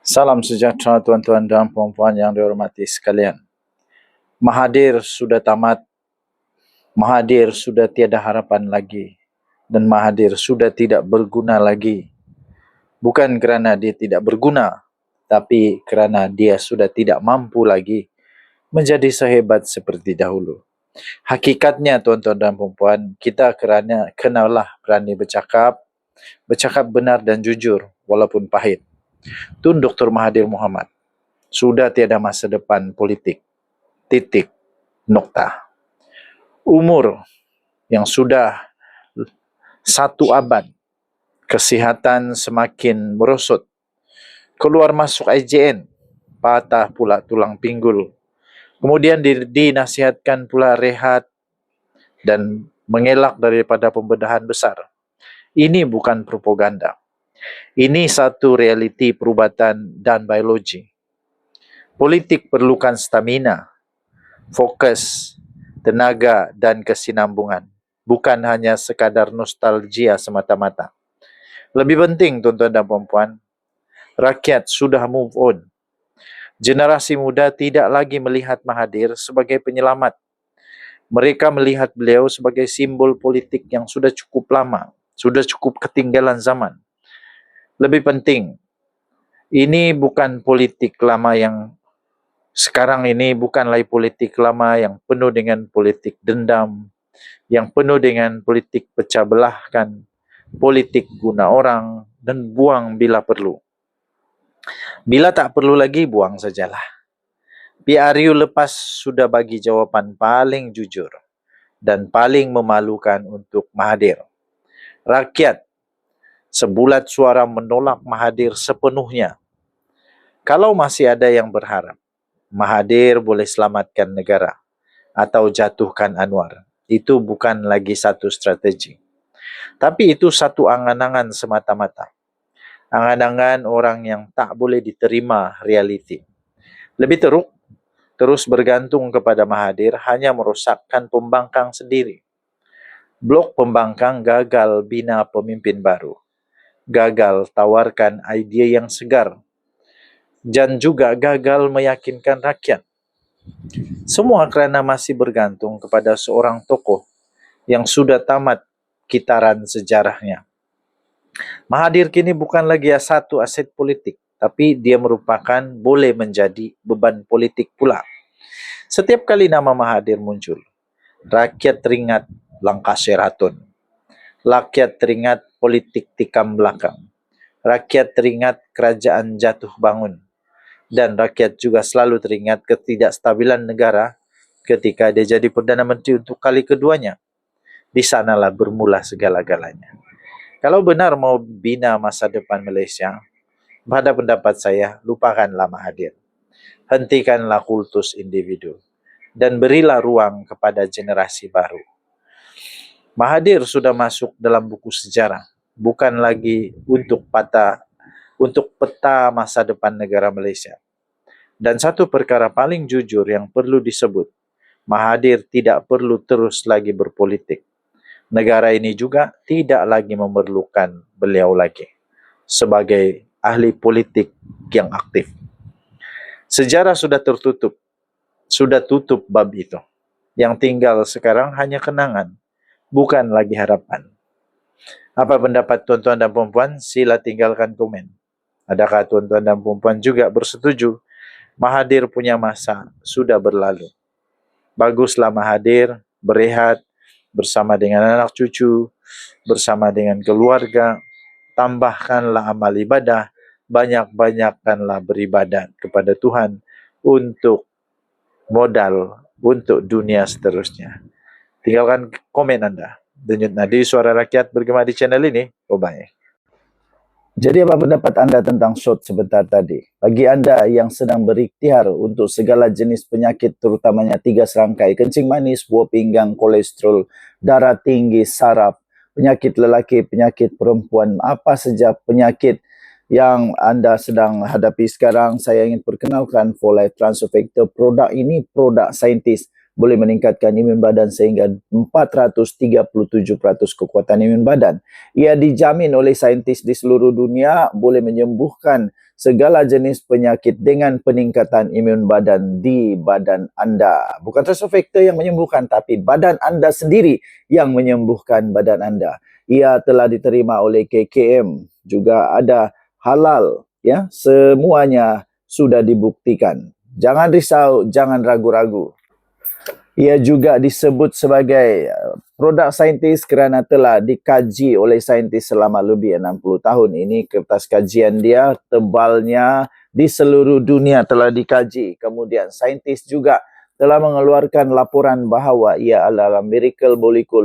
Salam sejahtera tuan-tuan dan puan-puan yang dihormati sekalian. Mahathir sudah tamat, Mahathir sudah tiada harapan lagi, dan Mahathir sudah tidak berguna lagi. Bukan kerana dia tidak berguna, tapi kerana dia sudah tidak mampu lagi menjadi sehebat seperti dahulu. Hakikatnya tuan-tuan dan puan-puan, kita kenalah berani bercakap benar dan jujur walaupun pahit. Tun Dr. Mahathir Mohamad sudah tiada masa depan politik. Titik. Nokta. Umur yang sudah 1 abad, kesihatan semakin merosot, keluar masuk IJN, patah pula tulang pinggul, kemudian dinasihatkan pula rehat dan mengelak daripada pembedahan besar. Ini bukan propaganda. Ini satu realiti perubatan dan biologi. Politik perlukan stamina, fokus, tenaga dan kesinambungan. Bukan hanya sekadar nostalgia semata-mata. Lebih penting tuan-tuan dan puan-puan, rakyat sudah move on. Generasi muda tidak lagi melihat Mahathir sebagai penyelamat. Mereka melihat beliau sebagai simbol politik yang sudah cukup lama, sudah cukup ketinggalan zaman. Lebih penting, ini bukan politik lama yang sekarang ini bukan lagi politik lama yang penuh dengan politik dendam, yang penuh dengan politik pecah belahkan, politik guna orang dan buang bila perlu. Bila tak perlu lagi, buang sajalah. PRU lepas sudah bagi jawapan paling jujur dan paling memalukan untuk Mahathir. Rakyat sebulat suara menolak Mahathir sepenuhnya. Kalau masih ada yang berharap Mahathir boleh selamatkan negara atau jatuhkan Anwar, itu bukan lagi satu strategi. Tapi itu satu angan-angan semata-mata. Angan-angan orang yang tak boleh diterima realiti. Lebih teruk, terus bergantung kepada Mahathir hanya merosakkan pembangkang sendiri. Blok pembangkang gagal bina pemimpin baru. Gagal tawarkan idea yang segar. Dan juga gagal meyakinkan rakyat. Semua kerana masih bergantung kepada seorang tokoh yang sudah tamat kitaran sejarahnya. Mahathir kini bukan lagi satu aset politik, tapi dia merupakan boleh menjadi beban politik pula. Setiap kali nama Mahathir muncul, rakyat teringat langkah Sheraton. Rakyat teringat politik tikam belakang. Rakyat teringat kerajaan jatuh bangun. Dan rakyat juga selalu teringat ketidakstabilan negara ketika dia jadi Perdana Menteri untuk kali keduanya. Di sanalah bermula segala-galanya. Kalau benar mau bina masa depan Malaysia, pada pendapat saya, lupakanlah Mahathir. Hentikanlah kultus individu. Dan berilah ruang kepada generasi baru. Mahathir sudah masuk dalam buku sejarah. Bukan lagi untuk peta masa depan negara Malaysia. Dan satu perkara paling jujur yang perlu disebut, Mahathir tidak perlu terus lagi berpolitik. Negara ini juga tidak lagi memerlukan beliau lagi sebagai ahli politik yang aktif. Sejarah sudah tertutup, sudah tutup bab itu. Yang tinggal sekarang hanya kenangan, bukan lagi harapan. Apa pendapat tuan-tuan dan puan-puan? Sila tinggalkan komen. Adakah tuan-tuan dan puan-puan juga bersetuju Mahathir punya masa sudah berlalu? Baguslah Mahathir berehat bersama dengan anak cucu, bersama dengan keluarga. Tambahkanlah amal ibadah, banyak-banyakkanlah beribadat kepada Tuhan untuk modal untuk dunia seterusnya. Tinggalkan komen anda. Denyut nadi suara rakyat bergema di channel ini. Bye-bye. Jadi apa pendapat anda tentang shot sebentar tadi? Bagi anda yang sedang berikhtiar untuk segala jenis penyakit, terutamanya 3 serangkai, kencing manis, buah pinggang, kolesterol, darah tinggi, saraf, penyakit lelaki, penyakit perempuan, apa saja penyakit yang anda sedang hadapi sekarang, saya ingin perkenalkan For Life Transfer Factor. Produk ini produk saintis boleh meningkatkan imun badan sehingga 437% kekuatan imun badan. Ia dijamin oleh saintis di seluruh dunia boleh menyembuhkan segala jenis penyakit dengan peningkatan imun badan di badan anda. Bukan sesuatu faktor yang menyembuhkan, tapi badan anda sendiri yang menyembuhkan badan anda. Ia telah diterima oleh KKM, juga ada halal, ya, semuanya sudah dibuktikan. Jangan risau, jangan ragu-ragu. Ia juga disebut sebagai produk saintis kerana telah dikaji oleh saintis selama lebih 60 tahun. Ini kertas kajian dia, tebalnya di seluruh dunia telah dikaji. Kemudian saintis juga telah mengeluarkan laporan bahawa ia adalah miracle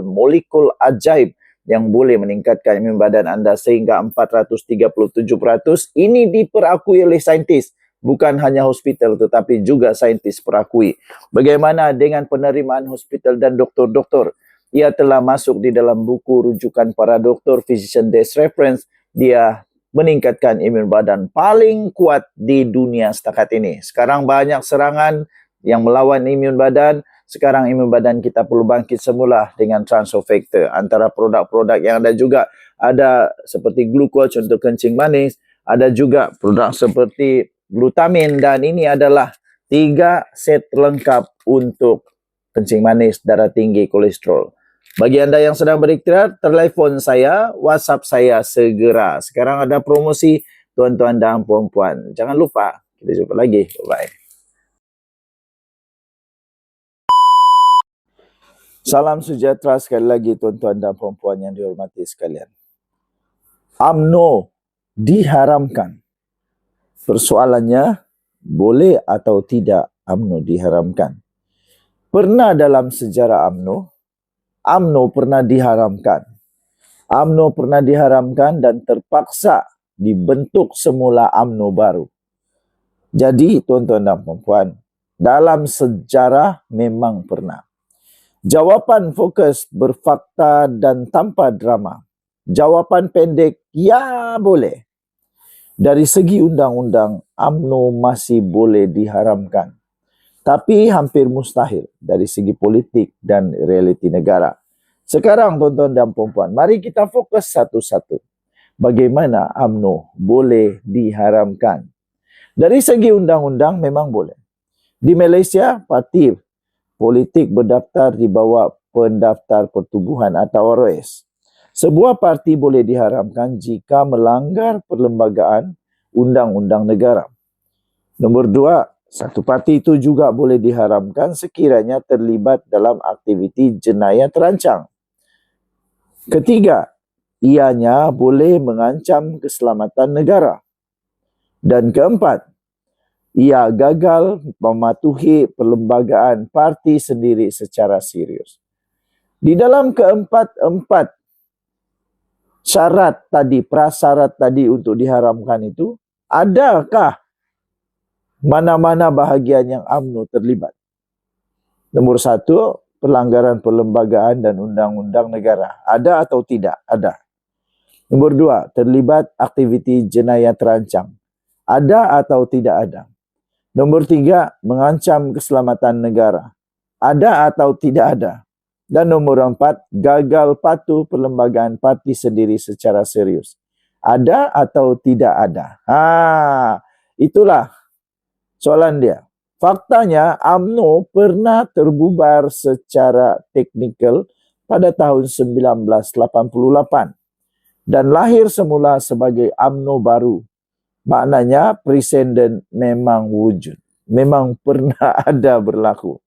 molekul ajaib yang boleh meningkatkan imun badan anda sehingga 437%. Ini diperakui oleh saintis. Bukan hanya hospital tetapi juga saintis perakui. Bagaimana dengan penerimaan hospital dan doktor-doktor? Ia telah masuk di dalam buku rujukan para doktor, Physician Desk Reference. Dia meningkatkan imun badan paling kuat di dunia setakat ini. Sekarang banyak serangan yang melawan imun badan. Sekarang imun badan kita perlu bangkit semula dengan transfer factor. Antara produk-produk yang ada juga ada seperti glucose untuk kencing manis. Ada juga produk seperti glutamin, dan ini adalah 3 set lengkap untuk kencing manis, darah tinggi, kolesterol. Bagi anda yang sedang berikhtiar, telefon saya, WhatsApp saya segera. Sekarang ada promosi tuan-tuan dan puan-puan. Jangan lupa, kita jumpa lagi. Bye. Salam sejahtera sekali lagi tuan-tuan dan puan-puan yang dihormati sekalian. UMNO diharamkan. Persoalannya, boleh atau tidak UMNO diharamkan? Pernah dalam sejarah UMNO pernah diharamkan. UMNO pernah diharamkan dan terpaksa dibentuk semula UMNO baru. Jadi, tuan-tuan dan puan-puan, dalam sejarah memang pernah. Jawapan fokus, berfakta dan tanpa drama. Jawapan pendek, ya boleh. Dari segi undang-undang, UMNO masih boleh diharamkan. Tapi hampir mustahil dari segi politik dan realiti negara. Sekarang tuan-tuan dan puan-puan, mari kita fokus satu-satu. Bagaimana UMNO boleh diharamkan? Dari segi undang-undang memang boleh. Di Malaysia, parti politik berdaftar di bawah pendaftar pertubuhan atau ROS. Sebuah parti boleh diharamkan jika melanggar perlembagaan undang-undang negara. Nombor 2, satu parti itu juga boleh diharamkan sekiranya terlibat dalam aktiviti jenayah terancang. Ketiga, ianya boleh mengancam keselamatan negara. Dan keempat, ia gagal mematuhi perlembagaan parti sendiri secara serius. Di dalam keempat syarat tadi, prasyarat tadi untuk diharamkan itu, adakah mana-mana bahagian yang UMNO terlibat? Nombor 1, pelanggaran perlembagaan dan undang-undang negara. Ada atau tidak? Ada. Nombor 2, terlibat aktiviti jenayah terancam. Ada atau tidak ada? Nombor 3, mengancam keselamatan negara. Ada atau tidak ada? Dan nombor 4, gagal patuh perlembagaan parti sendiri secara serius. Ada atau tidak ada? Itulah soalan dia. Faktanya, UMNO pernah terbubar secara teknikal pada tahun 1988 dan lahir semula sebagai UMNO baru. Maknanya, presiden memang wujud. Memang pernah ada berlaku.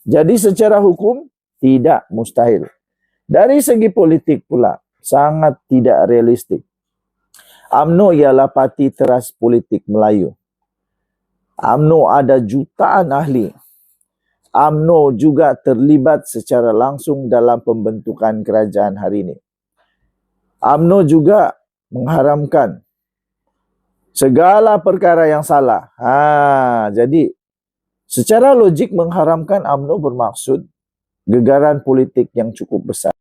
Jadi secara hukum, tidak mustahil. Dari segi politik pula, sangat tidak realistik. UMNO ialah parti teras politik Melayu. UMNO ada jutaan ahli. UMNO juga terlibat secara langsung dalam pembentukan kerajaan hari ini. UMNO juga mengharamkan segala perkara yang salah. Jadi, secara logik mengharamkan UMNO bermaksud gegaran politik yang cukup besar.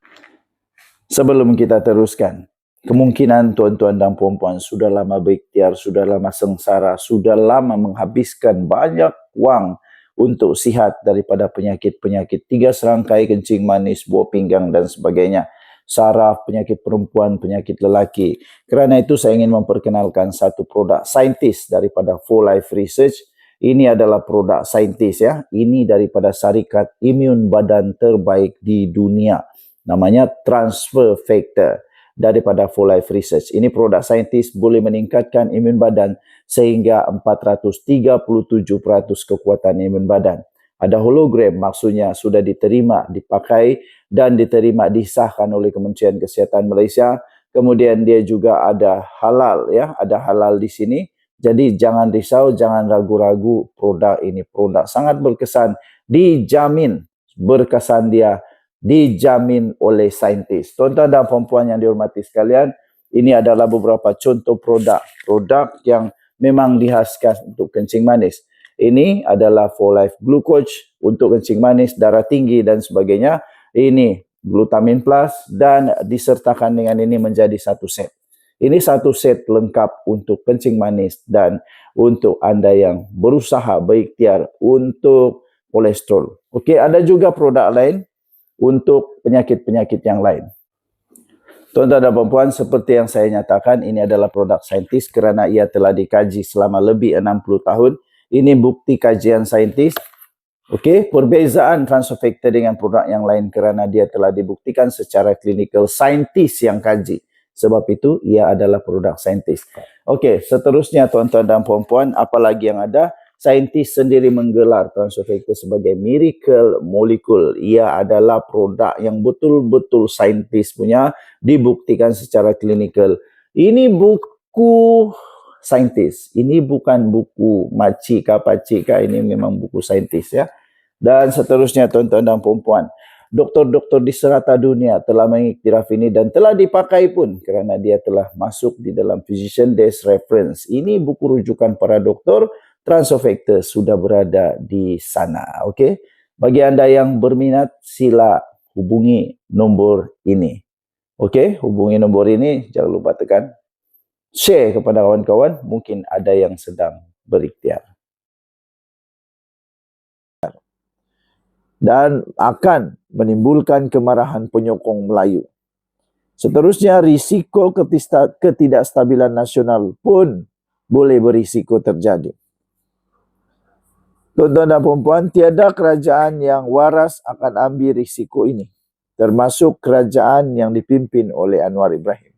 Sebelum kita teruskan, kemungkinan tuan-tuan dan puan-puan sudah lama berikhtiar, sudah lama sengsara, sudah lama menghabiskan banyak wang untuk sihat daripada penyakit-penyakit 3 serangkai, kencing manis, buah pinggang dan sebagainya. Saraf, penyakit perempuan, penyakit lelaki. Kerana itu saya ingin memperkenalkan satu produk saintis daripada 4Life Research. Ini adalah produk saintis ya. Ini daripada syarikat imun badan terbaik di dunia. Namanya Transfer Factor daripada 4Life Research. Ini produk saintis boleh meningkatkan imun badan sehingga 437% kekuatan imun badan. Ada hologram, maksudnya sudah diterima, dipakai dan diterima disahkan oleh Kementerian Kesihatan Malaysia. Kemudian dia juga ada halal ya, ada halal di sini. Jadi jangan risau, jangan ragu-ragu, produk ini produk sangat berkesan, dijamin berkesan dia dijamin oleh saintis. Tuan-tuan dan puan-puan yang dihormati sekalian, ini adalah beberapa contoh produk yang memang dikhaskan untuk kencing manis. Ini adalah 4Life Glucose untuk kencing manis, darah tinggi dan sebagainya. Ini Glutamin Plus dan disertakan dengan ini menjadi satu set. Ini satu set lengkap untuk kencing manis dan untuk anda yang berusaha berikhtiar untuk kolesterol. Okey, ada juga produk lain untuk penyakit-penyakit yang lain. Tuan-tuan dan puan-puan, seperti yang saya nyatakan, ini adalah produk saintis kerana ia telah dikaji selama lebih 60 tahun. Ini bukti kajian saintis. Okey, perbezaan Transfer Factor dengan produk yang lain kerana dia telah dibuktikan secara klinikal, saintis yang kaji. Sebab itu, ia adalah produk saintis. Okey, seterusnya tuan-tuan dan puan-puan, apa lagi yang ada? Saintis sendiri menggelar Transfer Factor sebagai miracle molecule. Ia adalah produk yang betul-betul saintis punya, dibuktikan secara klinikal. Ini buku saintis. Ini bukan buku macik kah, ini memang buku saintis ya. Dan seterusnya tuan-tuan dan puan-puan, doktor-doktor di serata dunia telah mengiktiraf ini dan telah dipakai pun kerana dia telah masuk di dalam Physician Desk Reference. Ini buku rujukan para doktor. Transfer Factor sudah berada di sana. Okey. Bagi anda yang berminat, sila hubungi nombor ini. Okey, hubungi nombor ini, jangan lupa tekan share kepada kawan-kawan, mungkin ada yang sedang berikhtiar. Dan akan menimbulkan kemarahan penyokong Melayu. Seterusnya, risiko ketidakstabilan nasional pun boleh berisiko terjadi. Tuan-tuan dan puan-puan, tiada kerajaan yang waras akan ambil risiko ini, termasuk kerajaan yang dipimpin oleh Anwar Ibrahim.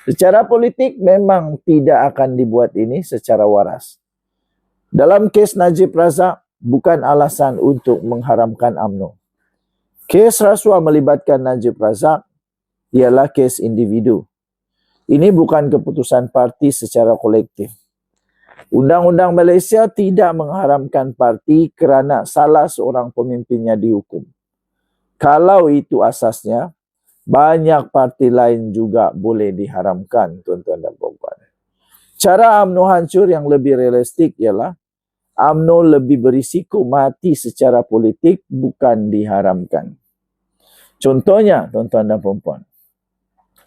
Secara politik memang tidak akan dibuat ini secara waras. Dalam kes Najib Razak, bukan alasan untuk mengharamkan UMNO. Kes rasuah melibatkan Najib Razak ialah kes individu. Ini bukan keputusan parti secara kolektif. Undang-undang Malaysia tidak mengharamkan parti kerana salah seorang pemimpinnya dihukum. Kalau itu asasnya, banyak parti lain juga boleh diharamkan, tuan-tuan dan puan-puan. Cara UMNO hancur yang lebih realistik ialah UMNO lebih berisiko mati secara politik, bukan diharamkan. Contohnya, tuan-tuan dan puan-puan,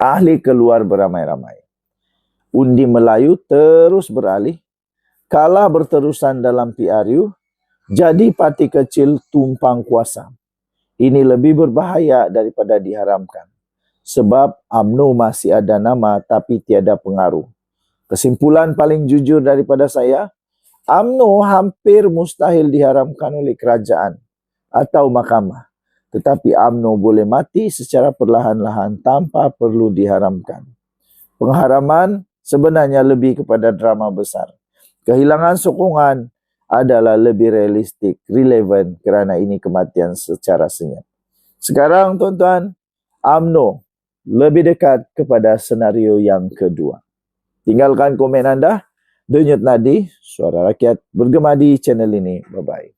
ahli keluar beramai-ramai. Undi Melayu terus beralih, kalah berterusan dalam PRU, jadi parti kecil tumpang kuasa. Ini lebih berbahaya daripada diharamkan. Sebab UMNO masih ada nama tapi tiada pengaruh. Kesimpulan paling jujur daripada saya, UMNO hampir mustahil diharamkan oleh kerajaan atau mahkamah. Tetapi UMNO boleh mati secara perlahan-lahan tanpa perlu diharamkan. Pengharaman sebenarnya lebih kepada drama besar. Kehilangan sokongan adalah lebih realistik, relevan kerana ini kematian secara senyap. Sekarang tuan-tuan, UMNO lebih dekat kepada senario yang kedua. Tinggalkan komen anda. Denyut Nadi, Suara Rakyat bergema di channel ini. Bye-bye.